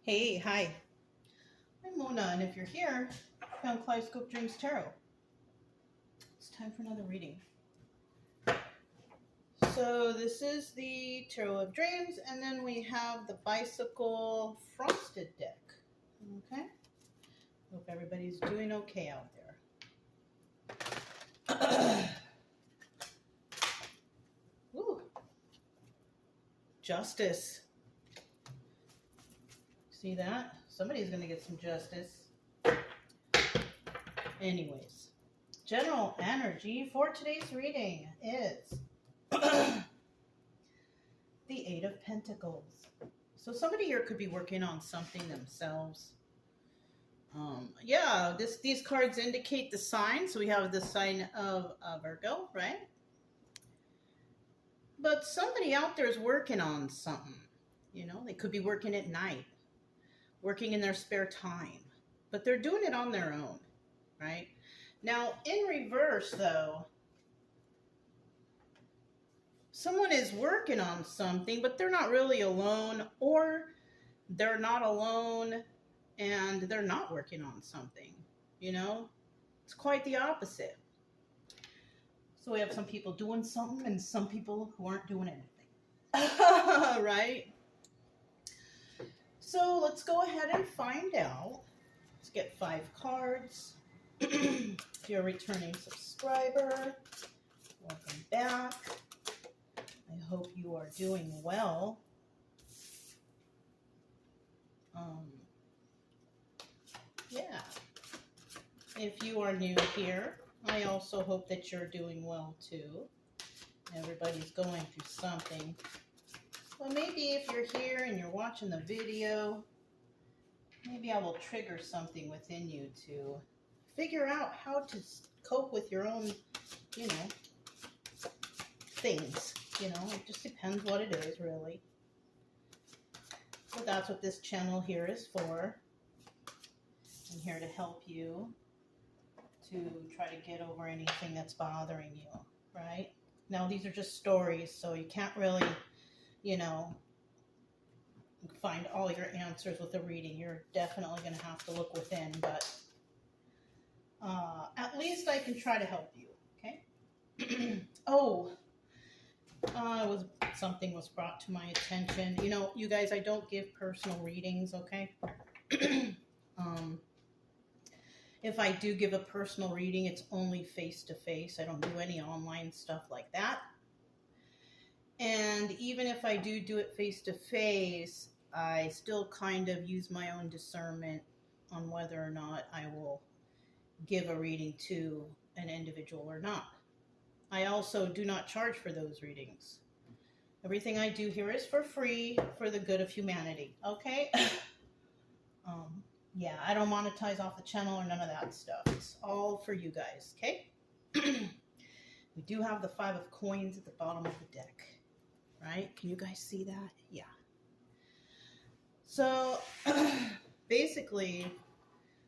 Hey, hi. I'm Mona, and if you're here, I found Kaleidoscope Dreams Tarot. It's time for another reading. So this is the Tarot of Dreams, and then we have the Bicycle Frosted deck. Okay? Hope everybody's doing okay out there. Ooh. Justice. See that? Somebody's going to get some justice. Anyways, general energy for today's reading is the Eight of Pentacles. So somebody here could be working on something themselves. Yeah, these cards indicate the sign. So we have the sign of Virgo, right? But somebody out there is working on something. You know, they could be working at night, working in their spare time, but they're doing it on their own, right? Now, in reverse, though, someone is working on something, but they're not really alone, or they're not alone and they're not working on something, you know? It's quite the opposite. So we have some people doing something and some people who aren't doing anything, right? So let's go ahead and find out. Let's get 5 cards. If you're a returning subscriber, welcome back. I hope you are doing well. Yeah. If you are new here, I also hope that you're doing well too. Everybody's going through something. Well, maybe if you're here and you're watching the video, maybe I will trigger something within you to figure out how to cope with your own, things. It just depends what it is, really. So that's what this channel here is for. I'm here to help you to try to get over anything that's bothering you, right? Now, these are just stories, so you can't really, find all your answers with a reading. You're definitely going to have to look within, but at least I can try to help you, okay? Something was brought to my attention. You guys, I don't give personal readings, okay? If I do give a personal reading, it's only face-to-face. I don't do any online stuff like that. And even if I do it face-to-face, I still kind of use my own discernment on whether or not I will give a reading to an individual or not. I also do not charge for those readings. Everything I do here is for free, for the good of humanity, okay? Yeah, I don't monetize off the channel or none of that stuff. It's all for you guys, okay? We do have the 5 of coins at the bottom of the deck, right? Can you guys see that? Yeah. So, basically,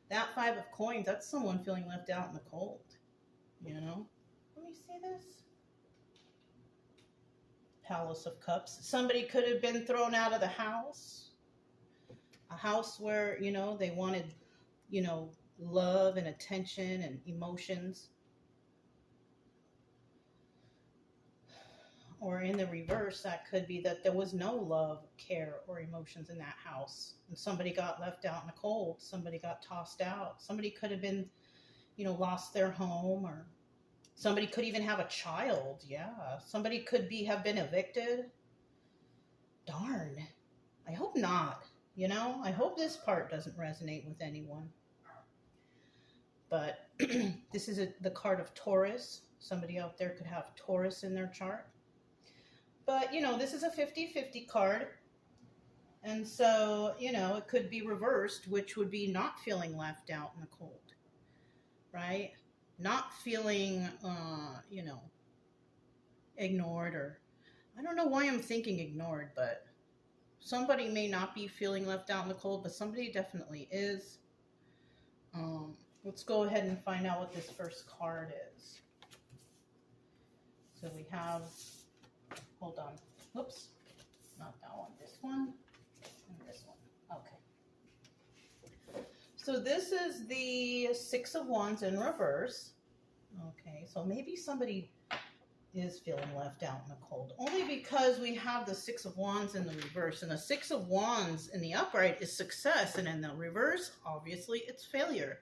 that 5 of coins, that's someone feeling left out in the cold, Let me see this. Palace of Cups. Somebody could have been thrown out of the house. A house where, they wanted, love and attention and emotions. Or in the reverse, that could be that there was no love, care, or emotions in that house. And somebody got left out in the cold. Somebody got tossed out. Somebody could have been, lost their home, or somebody could even have a child. Yeah. Somebody could have been evicted. Darn. I hope not. I hope this part doesn't resonate with anyone. But this is the card of Taurus. Somebody out there could have Taurus in their chart. But, this is a 50-50 card. And so, it could be reversed, which would be not feeling left out in the cold. Right? Not feeling, ignored, or I don't know why I'm thinking ignored, but somebody may not be feeling left out in the cold, but somebody definitely is. Let's go ahead and find out what this first card is. So we have, hold on, oops, not that one, this one, and this one. Okay. So this is the Six of Wands in reverse. Okay, so maybe somebody is feeling left out in the cold, only because we have the Six of Wands in the reverse, and the Six of Wands in the upright is success, and in the reverse, obviously, it's failure.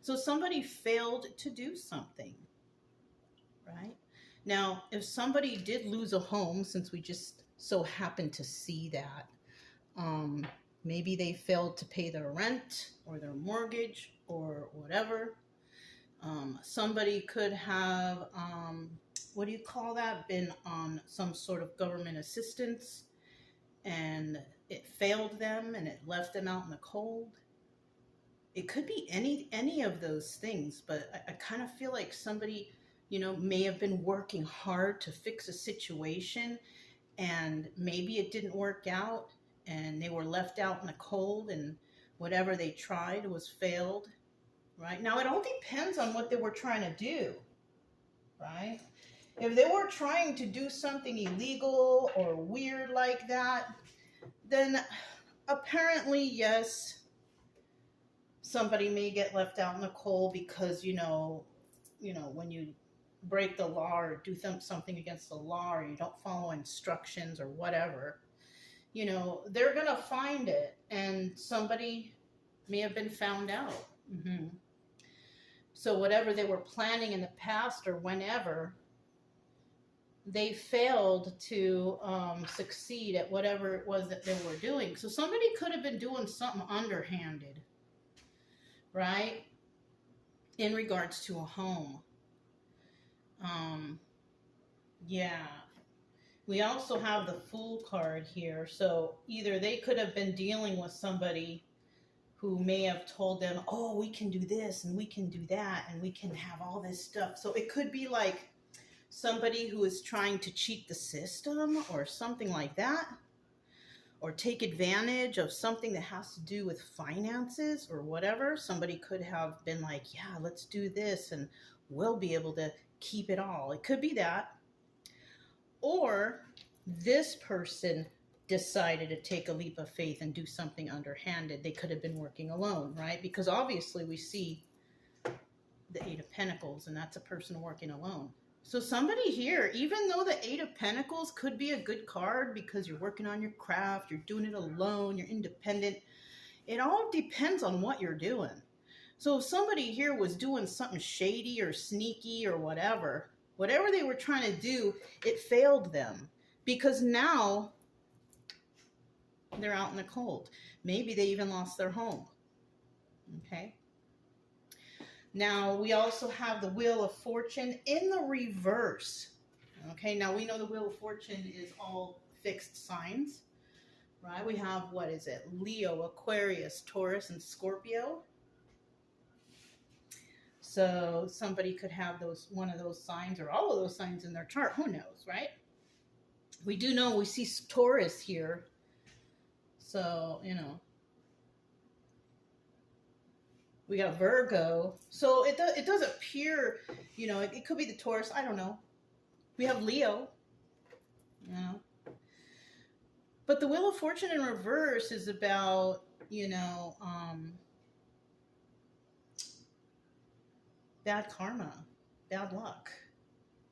So somebody failed to do something, right? Now, if somebody did lose a home, since we just so happen to see that, maybe they failed to pay their rent or their mortgage or whatever. Somebody could have, what do you call that? Been on some sort of government assistance and it failed them and it left them out in the cold. It could be any of those things, but I kind of feel like somebody, may have been working hard to fix a situation and maybe it didn't work out and they were left out in the cold and whatever they tried was failed. Right? Now, it all depends on what they were trying to do, right? If they were trying to do something illegal or weird like that, then apparently, yes, somebody may get left out in the cold because, when you break the law or do something against the law or you don't follow instructions or whatever, they're going to find it and somebody may have been found out. Mm-hmm. So whatever they were planning in the past or whenever, they failed to succeed at whatever it was that they were doing. So somebody could have been doing something underhanded, right? In regards to a home. Yeah. We also have the Fool card here. So either they could have been dealing with somebody who may have told them, oh, we can do this and we can do that and we can have all this stuff. So it could be like somebody who is trying to cheat the system or something like that, or take advantage of something that has to do with finances or whatever. Somebody could have been like, yeah, let's do this and we'll be able to keep it all. It could be that. Or this person decided to take a leap of faith and do something underhanded. They could have been working alone, right? Because obviously we see the Eight of Pentacles, and that's a person working alone. So somebody here, even though the Eight of Pentacles could be a good card because you're working on your craft, you're doing it alone, you're independent, it all depends on what you're doing. So if somebody here was doing something shady or sneaky or whatever they were trying to do, it failed them because now they're out in the cold. Maybe they even lost their home. Okay. Now, we also have the Wheel of Fortune in the reverse. Okay. Now, we know the Wheel of Fortune is all fixed signs, right? We have, what is it? Leo, Aquarius, Taurus, and Scorpio. So somebody could have one of those signs or all of those signs in their chart. Who knows, right? We do know we see Taurus here. So, we got Virgo. So it does appear, it could be the Taurus. I don't know. We have Leo, But the Wheel of Fortune in reverse is about, bad karma, bad luck,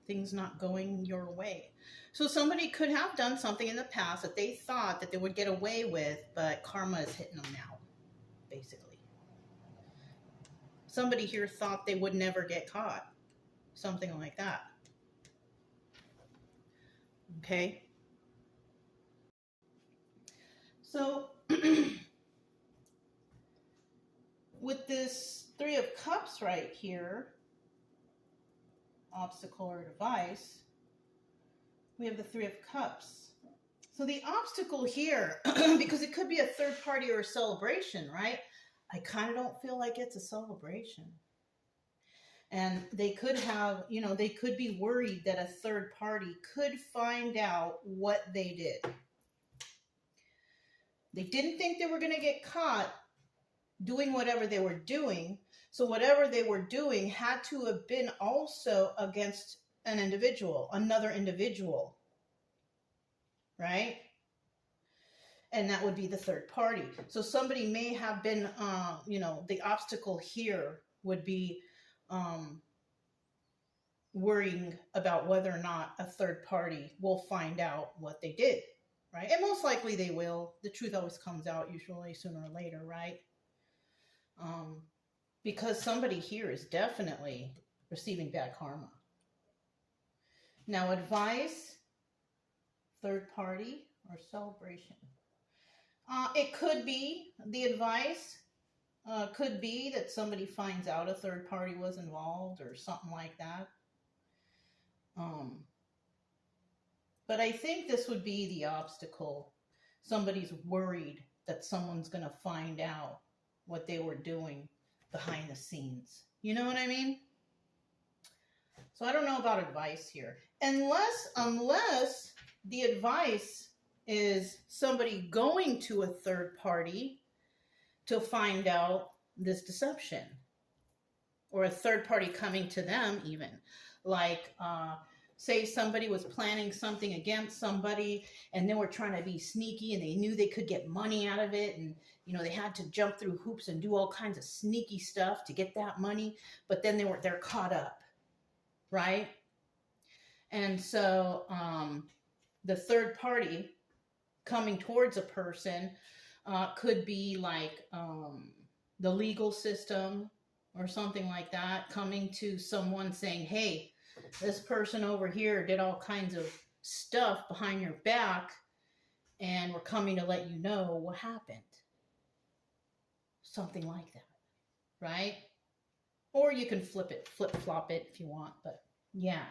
things not going your way. So somebody could have done something in the past that they thought that they would get away with, but karma is hitting them now, basically. Somebody here thought they would never get caught, something like that. Okay. So with this Three of Cups right here, obstacle or device, we have the Three of Cups. So the obstacle here, because it could be a third party or a celebration, right? I kind of don't feel like it's a celebration. And they could have, they could be worried that a third party could find out what they did. They didn't think they were going to get caught doing whatever they were doing. So whatever they were doing had to have been also against an individual, another individual, right? And that would be the third party. So somebody may have been, the obstacle here would be worrying about whether or not a third party will find out what they did, right? And most likely they will. The truth always comes out usually sooner or later, right? Because somebody here is definitely receiving bad karma. Now, advice, third party, or celebration. It could be, the advice could be that somebody finds out a third party was involved or something like that. But I think this would be the obstacle. Somebody's worried that someone's going to find out what they were doing behind the scenes. You know what I mean? So I don't know about advice here. Unless the advice is somebody going to a third party to find out this deception, or a third party coming to them even. Like, say somebody was planning something against somebody and they were trying to be sneaky and they knew they could get money out of it, and they had to jump through hoops and do all kinds of sneaky stuff to get that money, but then they're caught up, right? And so the third party coming towards a person could be like the legal system or something like that, coming to someone saying, hey, this person over here did all kinds of stuff behind your back, and we're coming to let you know what happened. Something like that, right? Or you can flip-flop it if you want, but yeah.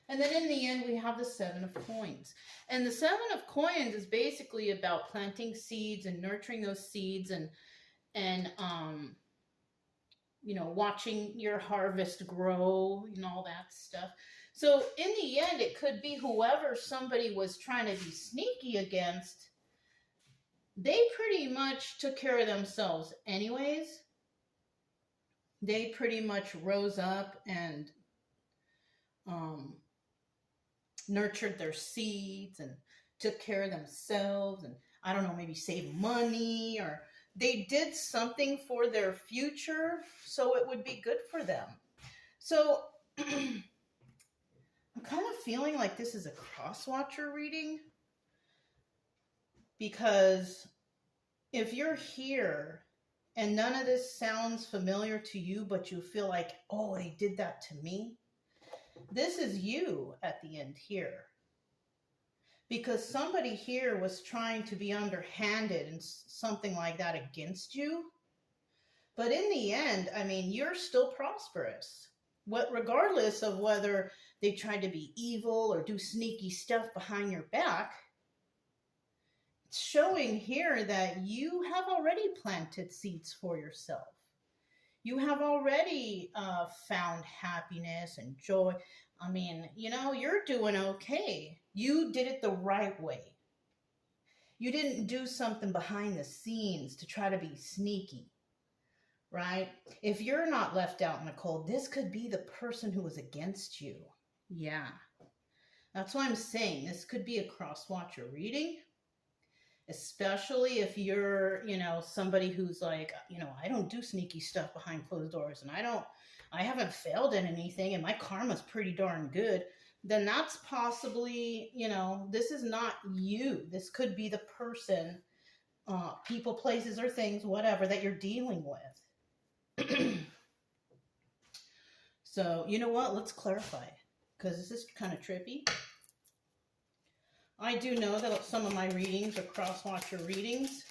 And then in the end, we have the Seven of Coins. And the Seven of Coins is basically about planting seeds and nurturing those seeds and watching your harvest grow and all that stuff. So in the end, it could be whoever somebody was trying to be sneaky against, they pretty much took care of themselves anyways. They pretty much rose up and nurtured their seeds and took care of themselves, and I don't know, maybe saved money, or they did something for their future, so it would be good for them. So I'm kind of feeling like this is a cross-watcher reading, because if you're here and none of this sounds familiar to you, but you feel like, oh, they did that to me, this is you at the end here. Because somebody here was trying to be underhanded and something like that against you. But in the end, I mean, you're still prosperous. Regardless of whether they tried to be evil or do sneaky stuff behind your back, it's showing here that you have already planted seeds for yourself. You have already found happiness and joy. I mean, you're doing okay. You did it the right way. You didn't do something behind the scenes to try to be sneaky, right? If you're not left out in the cold, this could be the person who was against you. Yeah. That's why I'm saying this could be a cross-watcher reading. Especially if you're, somebody who's like, I don't do sneaky stuff behind closed doors, and I haven't failed in anything, and my karma's pretty darn good. Then that's possibly, this is not you. This could be the person, people, places, or things, whatever, that you're dealing with. So, you know what? Let's clarify, because this is kind of trippy. I do know that some of my readings are cross-watcher readings.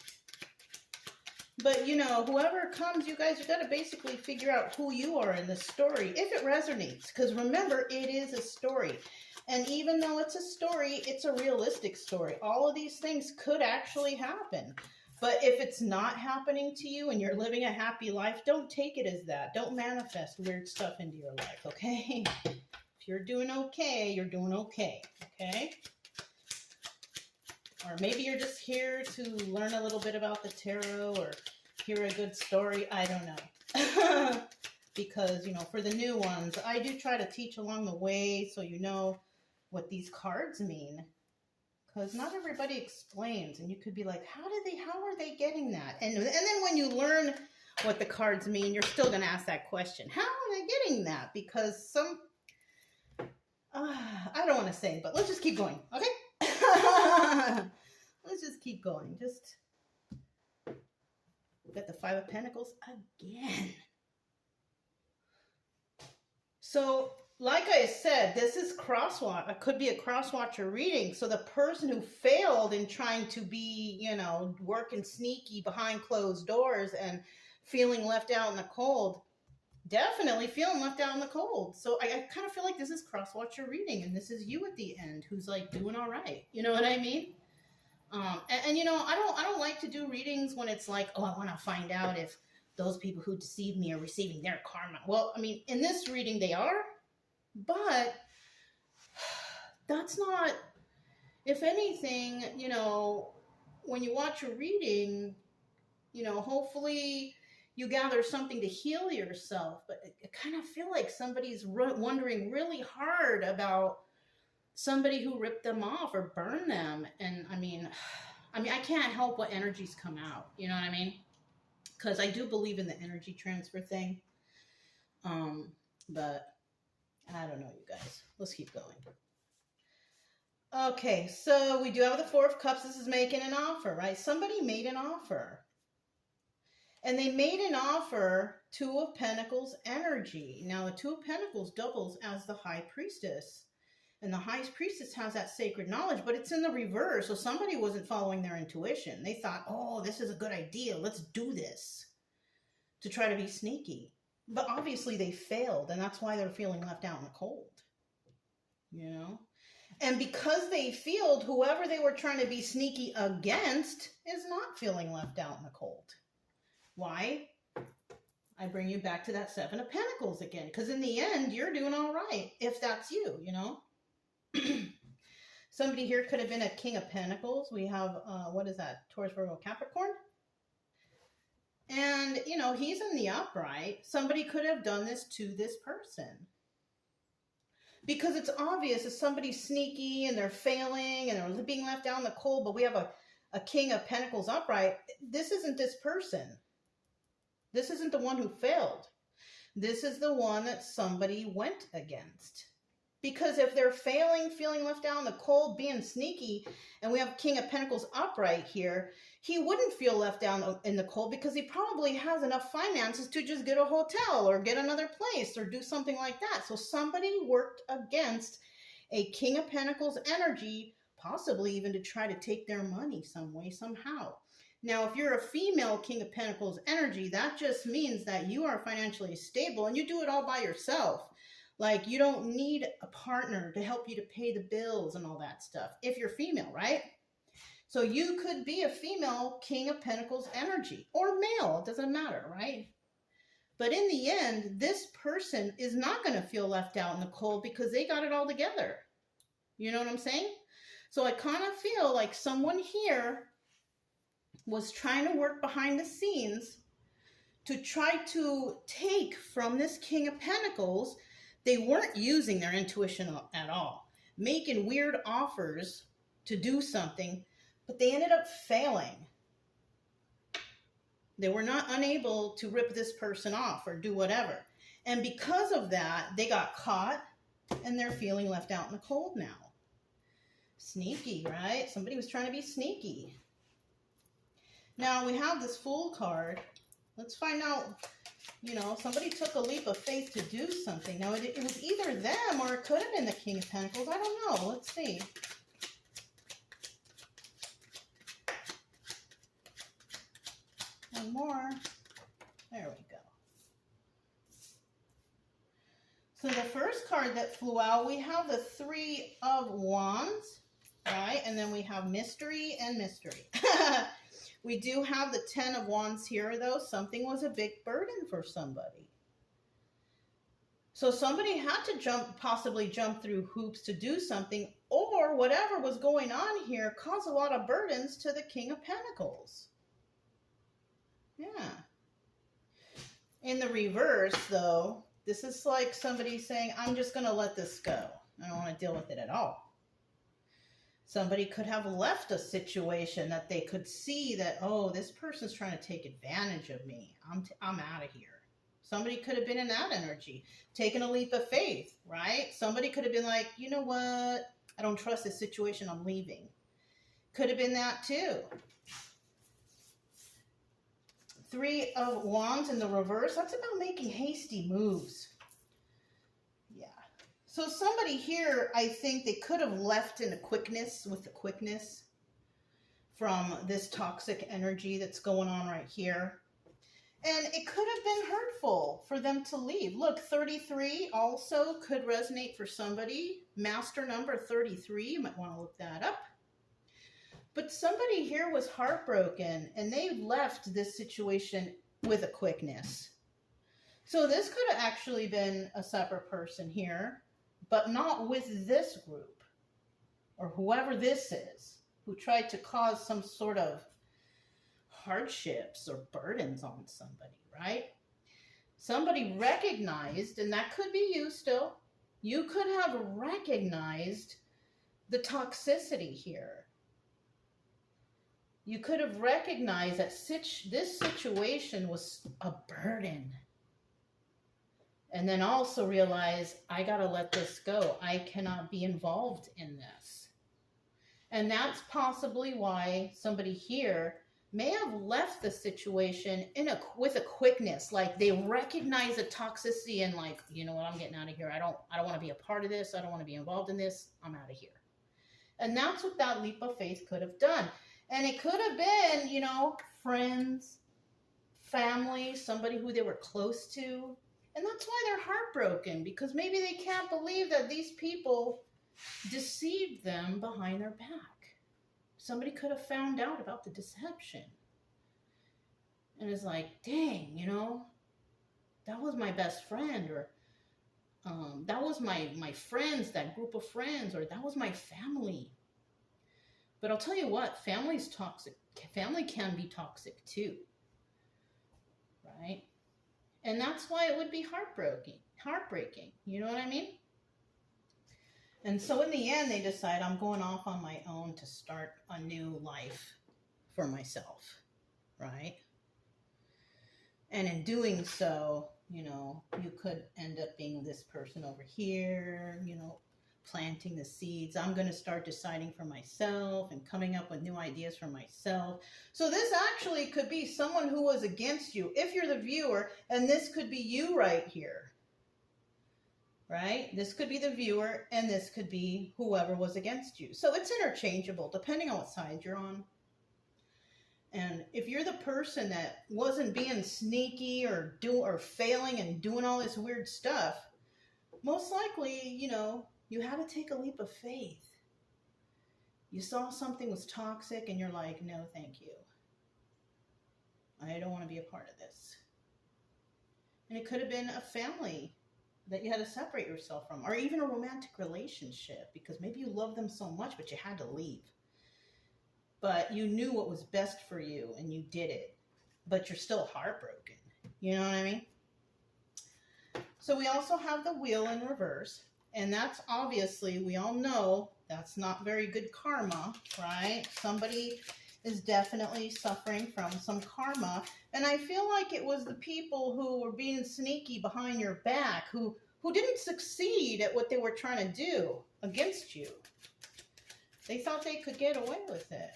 But, whoever comes, you guys, you got to basically figure out who you are in this story, if it resonates. Because remember, it is a story. And even though it's a story, it's a realistic story. All of these things could actually happen. But if it's not happening to you and you're living a happy life, don't take it as that. Don't manifest weird stuff into your life, okay? If you're doing okay, you're doing okay, okay? Or maybe you're just here to learn a little bit about the tarot or hear a good story. I don't know. Because, for the new ones, I do try to teach along the way so you know what these cards mean. Because not everybody explains, and you could be like, how are they getting that? And then when you learn what the cards mean, you're still going to ask that question. How are they getting that? Because I don't want to say, but let's just keep going, okay? Let's just keep going. Just get the Five of Pentacles again. So, like I said, this is crosswatch. It could be a crosswatcher reading. So the person who failed in trying to be, you know, working sneaky behind closed doors and feeling left out in the cold, definitely feeling left out in the cold. So I kind of feel like this is crosswatcher reading, and this is you at the end who's like doing all right. You know what I mean? And you know, I don't like to do readings when it's like, oh, I want to find out if those people who deceived me are receiving their karma. Well, I mean, in this reading they are. But that's not, if anything, you know, when you watch a reading, you know, hopefully you gather something to heal yourself. But I kind of feel like somebody's wondering really hard about somebody who ripped them off or burned them. And I mean, I can't help what energies come out. You know what I mean? Because I do believe in the energy transfer thing. But I don't know, you guys. Let's keep going. Okay, so we do have the Four of Cups. This is making an offer, right? Somebody made an offer. And they made an offer, Two of Pentacles energy. Now, the Two of Pentacles doubles as the High Priestess. And the High Priestess has that sacred knowledge, but it's in the reverse. So somebody wasn't following their intuition. They thought, oh, this is a good idea. Let's do this. To try to be sneaky. But obviously they failed, and that's why they're feeling left out in the cold. You know? And because they failed, whoever they were trying to be sneaky against is not feeling left out in the cold. Why? I bring you back to that Seven of Pentacles again. Because in the end, you're doing all right, if that's you, you know? Somebody here could have been a King of Pentacles. We have, what is that? Taurus, Virgo, Capricorn? And, you know, he's in the upright. Somebody could have done this to this person. Because it's obvious if somebody's sneaky and they're failing and they're being left out in the cold, but we have a King of Pentacles upright, this isn't this person. This isn't the one who failed. This is the one that somebody went against. Because if they're failing, feeling left out in the cold, being sneaky, and we have King of Pentacles upright here, he wouldn't feel left out in the cold because he probably has enough finances to just get a hotel or get another place or do something like that. So somebody worked against a King of Pentacles energy, possibly even to try to take their money some way, somehow. Now, if you're a female King of Pentacles energy, that just means that you are financially stable and you do it all by yourself. Like, you don't need a partner to help you to pay the bills and all that stuff, if you're female, right? So you could be a female King of Pentacles energy, or male, it doesn't matter, right? But in the end, this person is not going to feel left out in the cold because they got it all together. You know what I'm saying? So I kind of feel like someone here was trying to work behind the scenes to try to take from this King of Pentacles. They weren't using their intuition at all, making weird offers to do something, but they ended up failing. They were not unable to rip this person off or do whatever. And because of that, they got caught and they're feeling left out in the cold now. Sneaky, right? Somebody was trying to be sneaky. Now we have this Fool card. Let's find out, you know, somebody took a leap of faith to do something. Now it was either them or it could have been the King of Pentacles. I don't know. Let's see. One more. There we go. So the first card that flew out, we have the Three of Wands, right? And then we have mystery and mystery. We do have the Ten of Wands here, though. Something was a big burden for somebody. So somebody had to possibly jump through hoops to do something, or whatever was going on here caused a lot of burdens to the King of Pentacles. Yeah. In the reverse, though, this is like somebody saying, I'm just going to let this go. I don't want to deal with it at all. Somebody could have left a situation that they could see that, oh, this person's trying to take advantage of me. I'm out of here. Somebody could have been in that energy, taking a leap of faith, right? Somebody could have been like, you know what? I don't trust this situation. I'm leaving. Could have been that too. Three of Wands in the reverse. That's about making hasty moves. Yeah. So somebody here, I think they could have left in a quickness, with the quickness from this toxic energy that's going on right here. And it could have been hurtful for them to leave. Look, 33 also could resonate for somebody. Master number 33, you might want to look that up. But somebody here was heartbroken and they left this situation with a quickness. So this could have actually been a separate person here, but not with this group or whoever this is who tried to cause some sort of hardships or burdens on somebody, right? Somebody recognized, and that could be you still, you could have recognized the toxicity here. You could have recognized that this situation was a burden. And then also realize, I got to let this go. I cannot be involved in this. And that's possibly why somebody here may have left the situation with a quickness. Like they recognize the toxicity and like, you know what, I'm getting out of here. I don't want to be a part of this. I don't want to be involved in this. I'm out of here. And that's what that leap of faith could have done. And it could have been, you know, friends, family, somebody who they were close to. And that's why they're heartbroken, because maybe they can't believe that these people deceived them behind their back. Somebody could have found out about the deception. And it's like, dang, you know, that was my best friend, or that was my friends, that group of friends, or that was my family. But I'll tell you what, family's toxic. Family can be toxic too, right? And that's why it would be heartbreaking. You know what I mean? And so in the end, they decide, I'm going off on my own to start a new life for myself, right? And in doing so, you know, you could end up being this person over here, you know, planting the seeds. I'm going to start deciding for myself and coming up with new ideas for myself. So this actually could be someone who was against you, if you're the viewer, and this could be you right here. Right? This could be the viewer, and this could be whoever was against you. So it's interchangeable, depending on what side you're on. And if you're the person that wasn't being sneaky or failing and doing all this weird stuff, most likely, you know, you had to take a leap of faith. You saw something was toxic, and you're like, no, thank you. I don't want to be a part of this. And it could have been a family that you had to separate yourself from, or even a romantic relationship, because maybe you love them so much, but you had to leave. But you knew what was best for you, and you did it, but you're still heartbroken. You know what I mean? So we also have the wheel in reverse, and that's obviously, we all know, that's not very good karma, right? Somebody is definitely suffering from some karma. And I feel like it was the people who were being sneaky behind your back, who didn't succeed at what they were trying to do against you. They thought they could get away with it.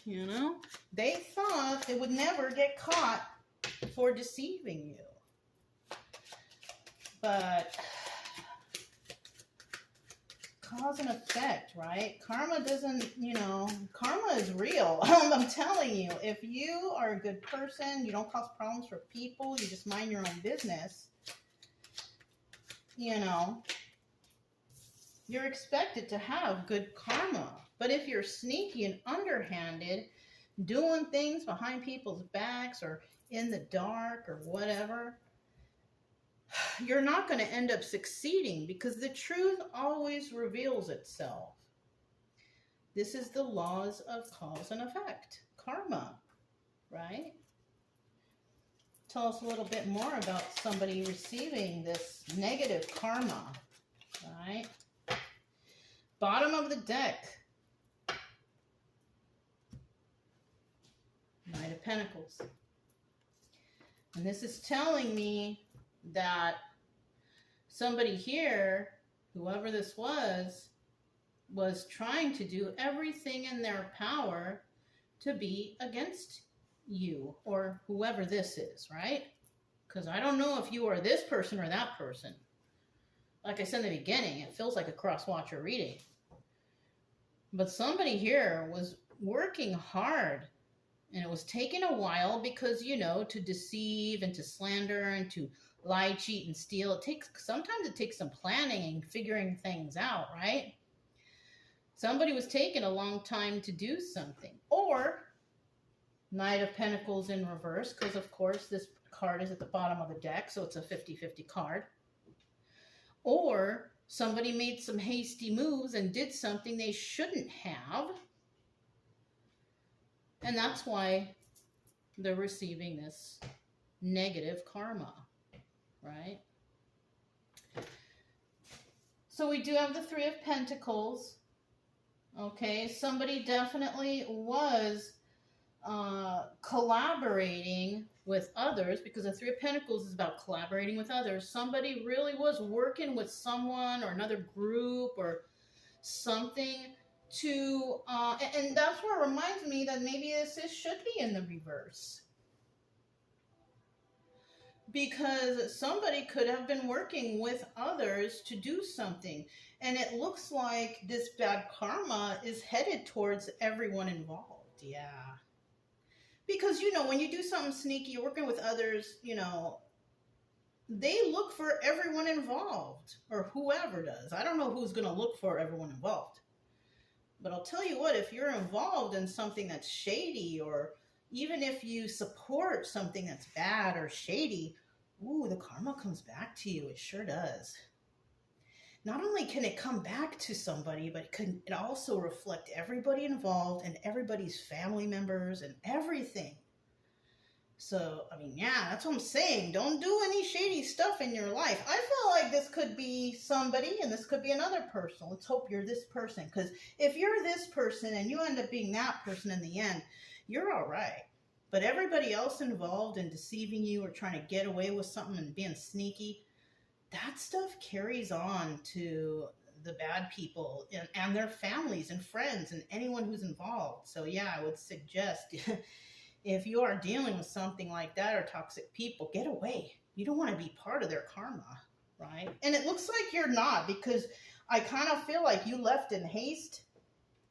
You know, they thought they would never get caught for deceiving you. But cause and effect, right? Karma doesn't, you know, karma is real. I'm telling you, if you are a good person, you don't cause problems for people, you just mind your own business, you know, you're expected to have good karma. But if you're sneaky and underhanded, doing things behind people's backs or in the dark or whatever, you're not going to end up succeeding, because the truth always reveals itself. This is the laws of cause and effect, karma, right? Tell us a little bit more about somebody receiving this negative karma. right? Bottom of the deck. Knight of Pentacles. And this is telling me that somebody here, whoever this was trying to do everything in their power to be against you or whoever this is, right? Because I don't know if you are this person or that person. Like I said in the beginning, it feels like a cross-watcher reading. But somebody here was working hard, and it was taking a while because, you know, to deceive and to slander and to lie, cheat, and steal, sometimes it takes some planning and figuring things out, right? Somebody was taking a long time to do something. Or Knight of Pentacles in reverse, because of course this card is at the bottom of the deck, so it's a 50-50 card. Or somebody made some hasty moves and did something they shouldn't have, and that's why they're receiving this negative karma, right? So we do have the Three of Pentacles. Okay, somebody definitely was collaborating with others, because the Three of Pentacles is about collaborating with others. Somebody really was working with someone or another group or something to, and that's what reminds me that maybe this should be in the reverse. Because somebody could have been working with others to do something. And it looks like this bad karma is headed towards everyone involved. Yeah. Because, you know, when you do something sneaky, you're working with others, you know, they look for everyone involved. Or whoever does. I don't know who's going to look for everyone involved. But I'll tell you what, if you're involved in something that's shady, or even if you support something that's bad or shady, ooh, the karma comes back to you. It sure does. Not only can it come back to somebody, but it also reflect everybody involved and everybody's family members and everything. So, I mean, yeah, that's what I'm saying. Don't do any shady stuff in your life. I feel like this could be somebody and this could be another person. Let's hope you're this person. Because if you're this person and you end up being that person in the end, you're all right. But everybody else involved in deceiving you or trying to get away with something and being sneaky, that stuff carries on to the bad people and their families and friends and anyone who's involved. So yeah, I would suggest if you are dealing with something like that or toxic people, get away. You don't want to be part of their karma, right? And it looks like you're not, because I kind of feel like you left in haste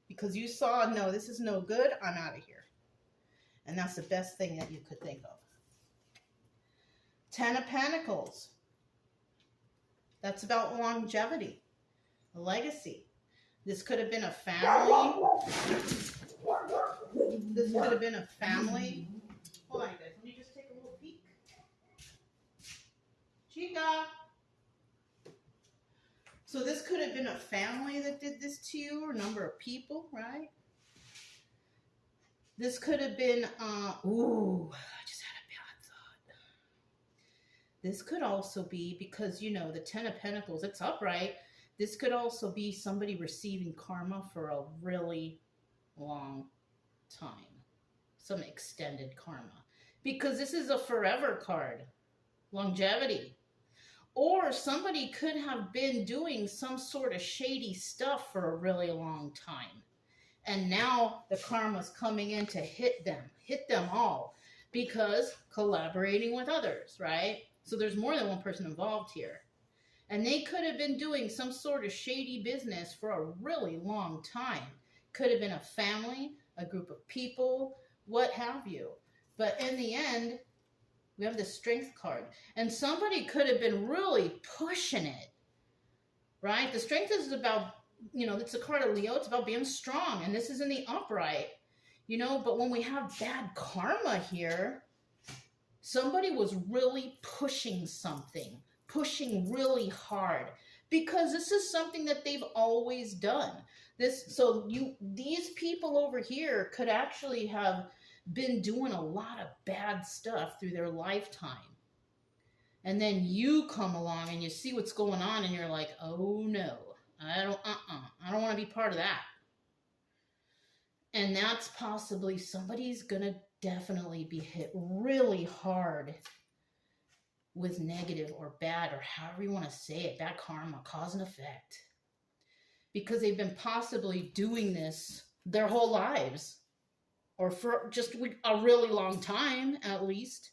because you saw, no, this is no good. I'm out of here. And that's the best thing that you could think of. Ten of Pentacles. That's about longevity, a legacy. This could have been a family. This could have been a family. Hold on, guys. Let me just take a little peek. Chica. So this could have been a family that did this to you, or a number of people, right? This could have been, ooh, I just had a bad thought. This could also be, because, you know, the Ten of Pentacles, it's upright. This could also be somebody receiving karma for a really long time. Some extended karma. Because this is a forever card. Longevity. Or somebody could have been doing some sort of shady stuff for a really long time. And now the karma's coming in to hit them all, because collaborating with others, right? So there's more than one person involved here. And they could have been doing some sort of shady business for a really long time. Could have been a family, a group of people, what have you. But in the end, we have the Strength card. And somebody could have been really pushing it, right? The Strength is about, you know, it's a card of Leo. It's about being strong. And this is in the upright, you know. But when we have bad karma here, somebody was really pushing something, pushing really hard, because this is something that they've always done. These people over here could actually have been doing a lot of bad stuff through their lifetime. And then you come along and you see what's going on and you're like, oh no, I don't want to be part of that. And that's possibly somebody's going to definitely be hit really hard with negative or bad, or however you want to say it, bad karma, cause and effect. Because they've been possibly doing this their whole lives, or for just a really long time at least.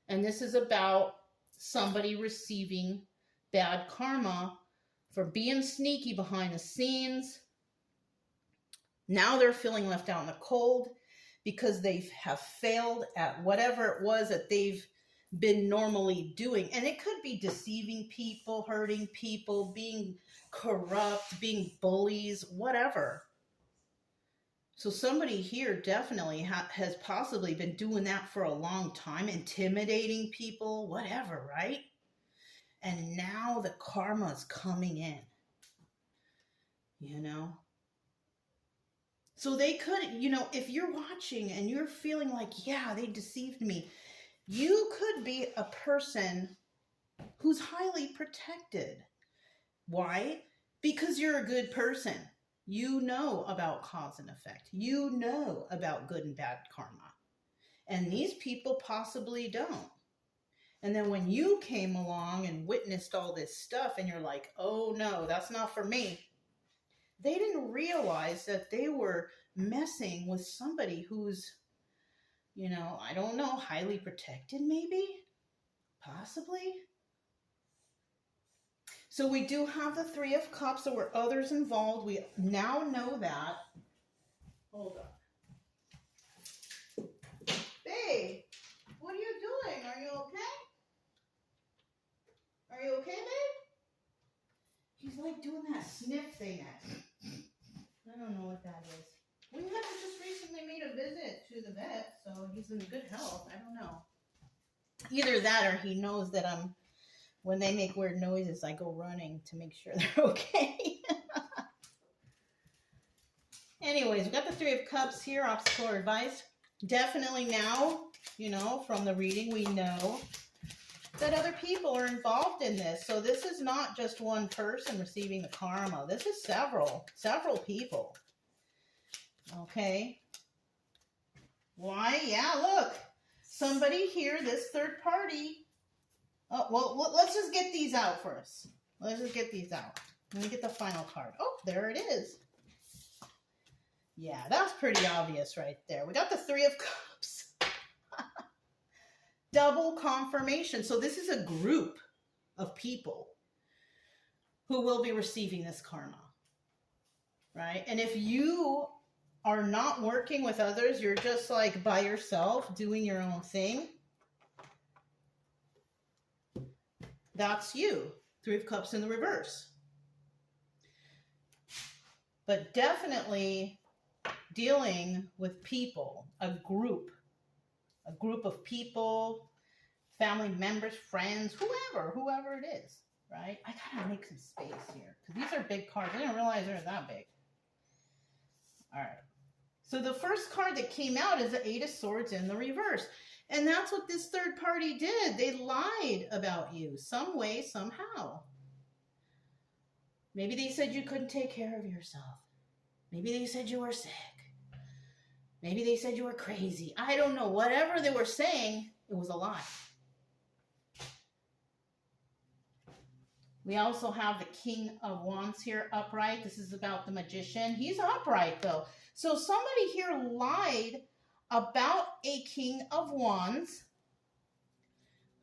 And this is about somebody receiving bad karma for being sneaky behind the scenes. Now they're feeling left out in the cold because they have failed at whatever it was that they've been normally doing. And it could be deceiving people, hurting people, being corrupt, being bullies, whatever. So somebody here definitely has possibly been doing that for a long time, intimidating people, whatever, right? And now the karma is coming in, you know? So they could, you know, if you're watching and you're feeling like, yeah, they deceived me, you could be a person who's highly protected. Why? Because you're a good person. You know about cause and effect. You know about good and bad karma. And these people possibly don't. And then when you came along and witnessed all this stuff and you're like, oh no, that's not for me. They didn't realize that they were messing with somebody who's, you know, I don't know, highly protected maybe? Possibly? So we do have the Three of Cups. There were others involved. We now know that. Hold on. Babe, what are you doing? Are you okay? Are you okay, babe? He's like doing that sniff thing. I don't know what that is. We had just recently made a visit to the vet, so he's in good health. I don't know. Either that or he knows that when they make weird noises, I go running to make sure they're okay. Anyways, we got the Three of Cups here, obstacle or advice. Definitely now, you know, from the reading, we know that other people are involved in this. So this is not just one person receiving the karma. This is several people. Okay. Why? Yeah, look. Somebody here, this third party. Oh, well, let's just get these out first. Let's just get these out. Let me get the final card. Oh, there it is. Yeah, that's pretty obvious right there. We got the Three of Cups. Double confirmation. So this is a group of people who will be receiving this karma, right? And if you are not working with others, you're just like by yourself doing your own thing, that's you. Three of Cups in the reverse. But definitely dealing with people, a group of people, family members, friends, whoever it is, right? I gotta make some space here because these are big cards. I didn't realize they're that big. All right. So the first card that came out is the Eight of Swords in the reverse. And that's what this third party did. They lied about you some way, somehow. Maybe they said you couldn't take care of yourself. Maybe they said you were sick. Maybe they said you were crazy. I don't know. Whatever they were saying, it was a lie. We also have the King of Wands here upright. This is about the Magician. He's upright though. So somebody here lied about a King of Wands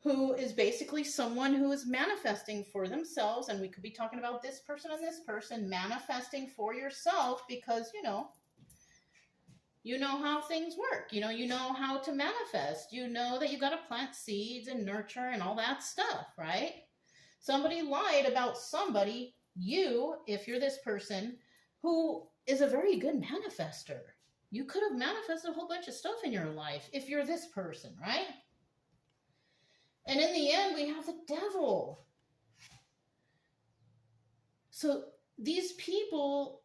who is basically someone who is manifesting for themselves. And we could be talking about this person and this person manifesting for yourself because, you know how things work. You know how to manifest. You know that you got to plant seeds and nurture and all that stuff, right? Somebody lied about somebody, you, if you're this person, who is a very good manifester. You could have manifested a whole bunch of stuff in your life if you're this person, right? And in the end, we have the Devil. So these people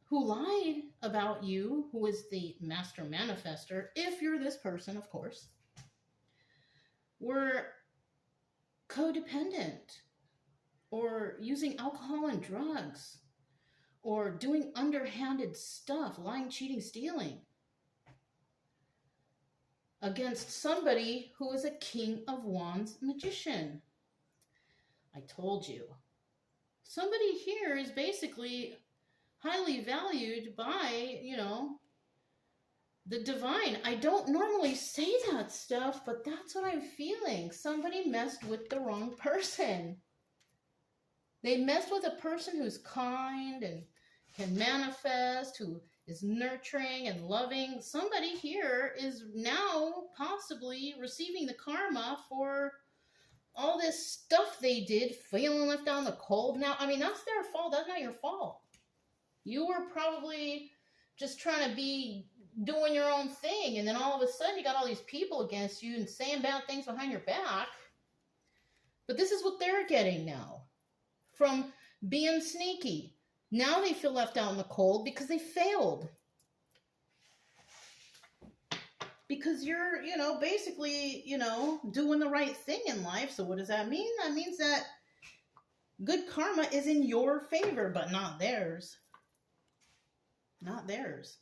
who lied about you, who is the master manifester, if you're this person, of course, were codependent, or using alcohol and drugs, or doing underhanded stuff, lying, cheating, stealing, against somebody who is a King of Wands magician. I told you. Somebody here is basically highly valued by, the divine. I don't normally say that stuff, but that's what I'm feeling. Somebody messed with the wrong person. They messed with a person who's kind and can manifest, who is nurturing and loving. Somebody here is now possibly receiving the karma for all this stuff they did, feeling left out in the cold. Now, I mean, that's their fault. That's not your fault. You were probably just trying to be doing your own thing, and then all of a sudden you got all these people against you and saying bad things behind your back. But this is what they're getting now from being sneaky. Now they feel left out in the cold because they failed. Because you're, basically, doing the right thing in life. So what does that mean? That means that good karma is in your favor, but not theirs. Not theirs.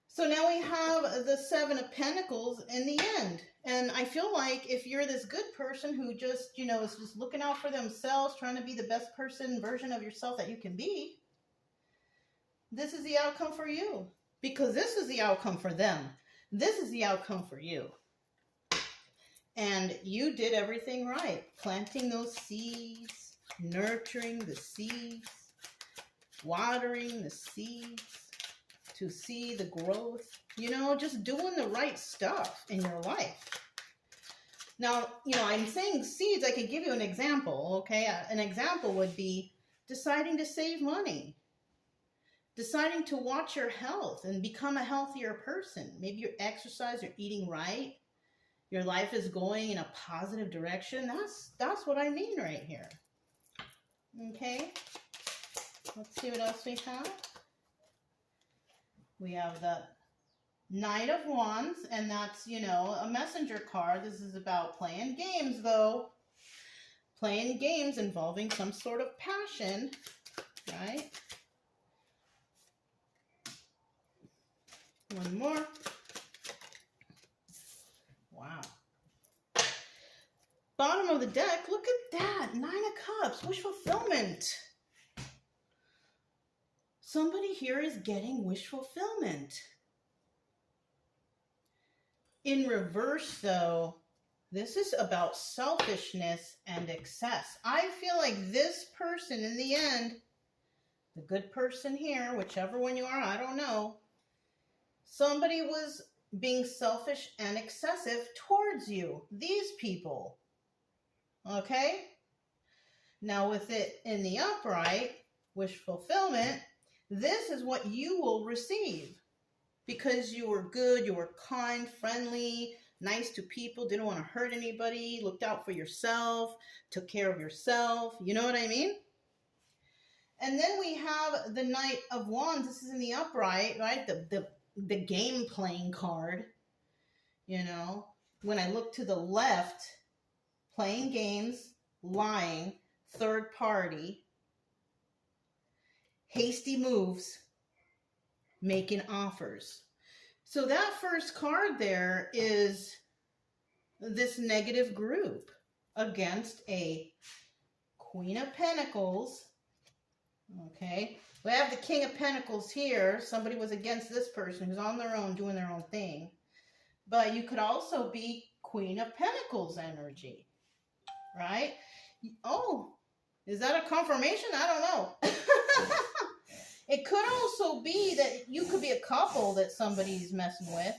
So now we have the Seven of Pentacles in the end. And I feel like if you're this good person who just, is just looking out for themselves, trying to be the best version of yourself that you can be, this is the outcome for you. Because this is the outcome for them. This is the outcome for you. And you did everything right. Planting those seeds, nurturing the seeds, watering the seeds to see the growth. Just doing the right stuff in your life. Now, I'm saying seeds. I could give you an example, okay? An example would be deciding to save money. Deciding to watch your health and become a healthier person. Maybe you're exercise, you're eating right. Your life is going in a positive direction. That's what I mean right here. Okay? Let's see what else we have. We have the Knight of Wands, and that's, a messenger card. This is about playing games, though. Playing games involving some sort of passion, right? One more. Wow. Bottom of the deck, look at that. 9 of Cups, wish fulfillment. Somebody here is getting wish fulfillment. In reverse, though, this is about selfishness and excess. I feel like this person, in the end, the good person here, whichever one you are, I don't know, somebody was being selfish and excessive towards you. These people. Okay? Now with it in the upright, wish fulfillment, this is what you will receive. Because you were good, you were kind, friendly, nice to people, didn't want to hurt anybody, looked out for yourself, took care of yourself. You know what I mean? And then we have the Knight of Wands. This is in the upright, right? The game playing card. When I look to the left, playing games, lying, third party, hasty moves, making offers. So that first card there is this negative group against a Queen of Pentacles. Okay. We have the King of Pentacles here. Somebody was against this person who's on their own, doing their own thing. But you could also be Queen of Pentacles energy. Right? Oh, is that a confirmation? I don't know. It could also be that you could be a couple that somebody's messing with.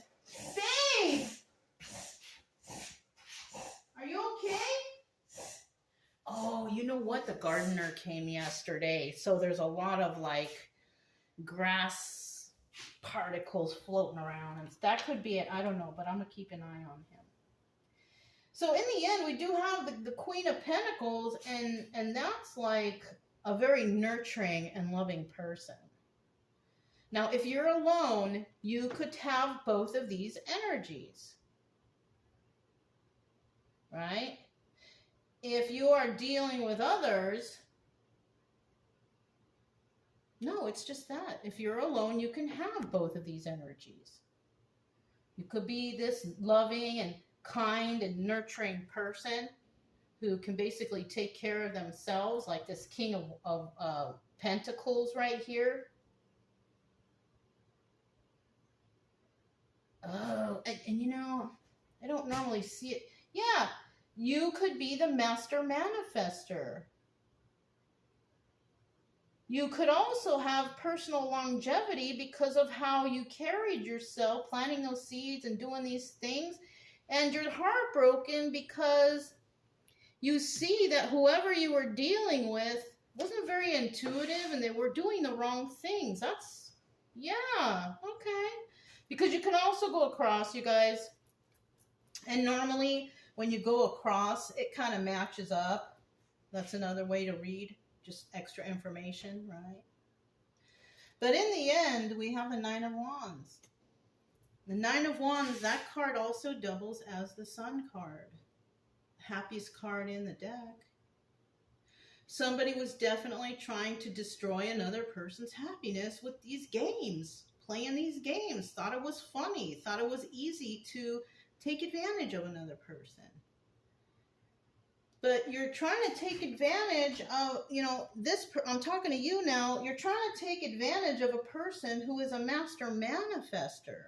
Babe! Are you okay? Oh, you know what? The gardener came yesterday. So there's a lot of grass particles floating around. And that could be it. I don't know, but I'm going to keep an eye on him. So in the end, we do have the Queen of Pentacles, and that's like a very nurturing and loving person. Now, if you're alone, you could have both of these energies. Right? if you are dealing with others, no, it's just that. If you're alone, you can have both of these energies. You could be this loving and kind and nurturing person who can basically take care of themselves, like this King of Pentacles right here. Oh, and you know, I don't normally see it. Yeah, you could be the master manifester. You could also have personal longevity because of how you carried yourself, planting those seeds and doing these things. And you're heartbroken because you see that whoever you were dealing with wasn't very intuitive and they were doing the wrong things. That's, yeah, okay. Because you can also go across, you guys, and normally when you go across, it kind of matches up. That's another way to read, just extra information, right? But in the end, we have the Nine of Wands. The Nine of Wands, that card also doubles as the Sun card. Happiest card in the deck. Somebody was definitely trying to destroy another person's happiness with these games. Playing these games, thought it was funny, thought it was easy to take advantage of another person. But you're trying to take advantage of, you know, I'm talking to you now, you're trying to take advantage of a person who is a master manifester,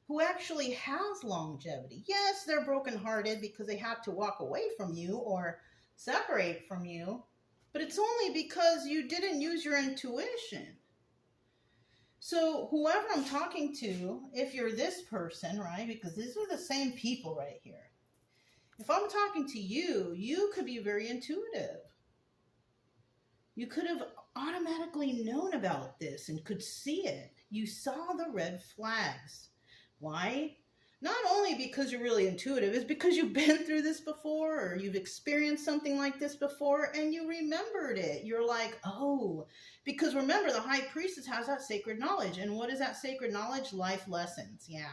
who actually has longevity. Yes, they're brokenhearted because they had to walk away from you or separate from you, but it's only because you didn't use your intuition. So whoever I'm talking to, if you're this person, right, because these are the same people right here. If I'm talking to you, you could be very intuitive. You could have automatically known about this and could see it. You saw the red flags. Why? Not only because you're really intuitive, it's because you've been through this before or you've experienced something like this before and you remembered it. You're like, oh, because remember, the High Priestess has that sacred knowledge. And what is that sacred knowledge? Life lessons. Yeah.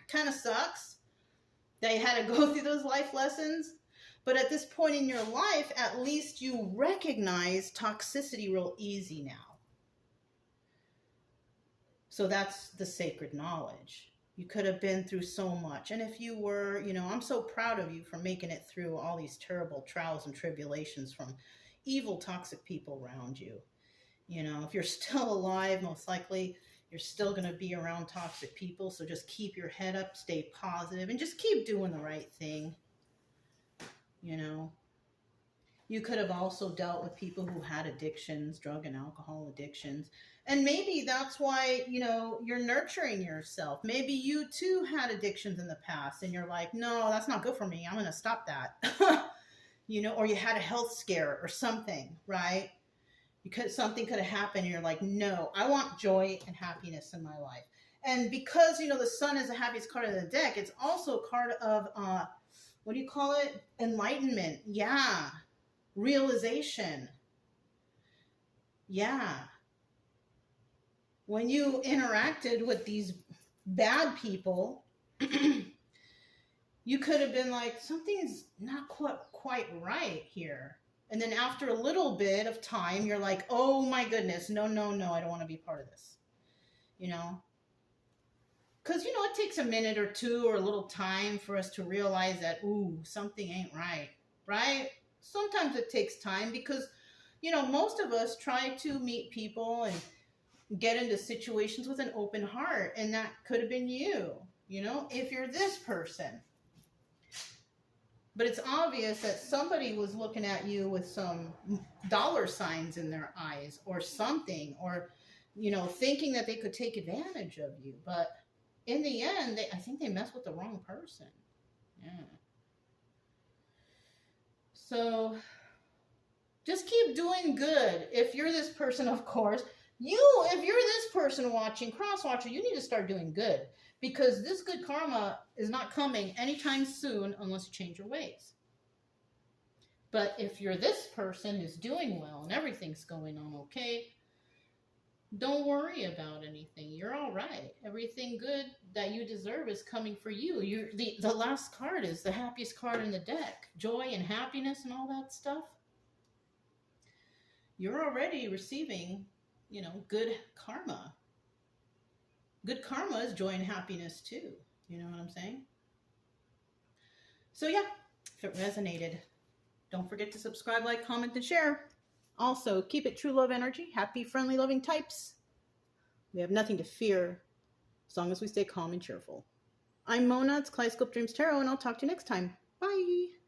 Kind of sucks. They had to go through those life lessons. But at this point in your life, at least you recognize toxicity real easy now. So that's the sacred knowledge. You could have been through so much. And if you were, you know, I'm so proud of you for making it through all these terrible trials and tribulations from evil, toxic people around you. You know, if you're still alive, most likely you're still going to be around toxic people. So just keep your head up, stay positive, and just keep doing the right thing. You know, you could have also dealt with people who had addictions, drug and alcohol addictions. And maybe that's why, you know, you're nurturing yourself. Maybe you too had addictions in the past and you're like, no, that's not good for me. I'm going to stop that. You know, or you had a health scare or something, right? Because something could have happened and you're like, no, I want joy and happiness in my life. And because, you know, the Sun is the happiest card of the deck, it's also a card of, what do you call it? Enlightenment. Yeah. Realization. Yeah. When you interacted with these bad people, you could have been like, something's not quite right here. And then after a little bit of time, you're like, oh my goodness, no, I don't want to be part of this. You know? Because, you know, it takes a minute or two or a little time for us to realize that, ooh, something ain't right. Right? Sometimes it takes time because, you know, most of us try to meet people and get into situations with an open heart, and that could have been you, you know, if you're this person. But it's obvious that somebody was looking at you with some dollar signs in their eyes or something, or, you know, thinking that they could take advantage of you. But in the end, I think they messed with the wrong person. Yeah. So just keep doing good. If you're this person, of course, if you're this person watching, cross-watcher, you need to start doing good. Because this good karma is not coming anytime soon unless you change your ways. But if you're this person who's doing well and everything's going on okay, Don't worry about anything. You're all right. Everything good that you deserve is coming for you. The last card is the happiest card in the deck. Joy and happiness and all that stuff. You're already receiving, good karma. Good karma is joy and happiness too. You know what I'm saying? So yeah, if it resonated, don't forget to subscribe, like, comment, and share. Also, keep it true love energy. Happy, friendly, loving types. We have nothing to fear as long as we stay calm and cheerful. I'm Mona. It's Kaleidoscope Dreams Tarot, and I'll talk to you next time. Bye.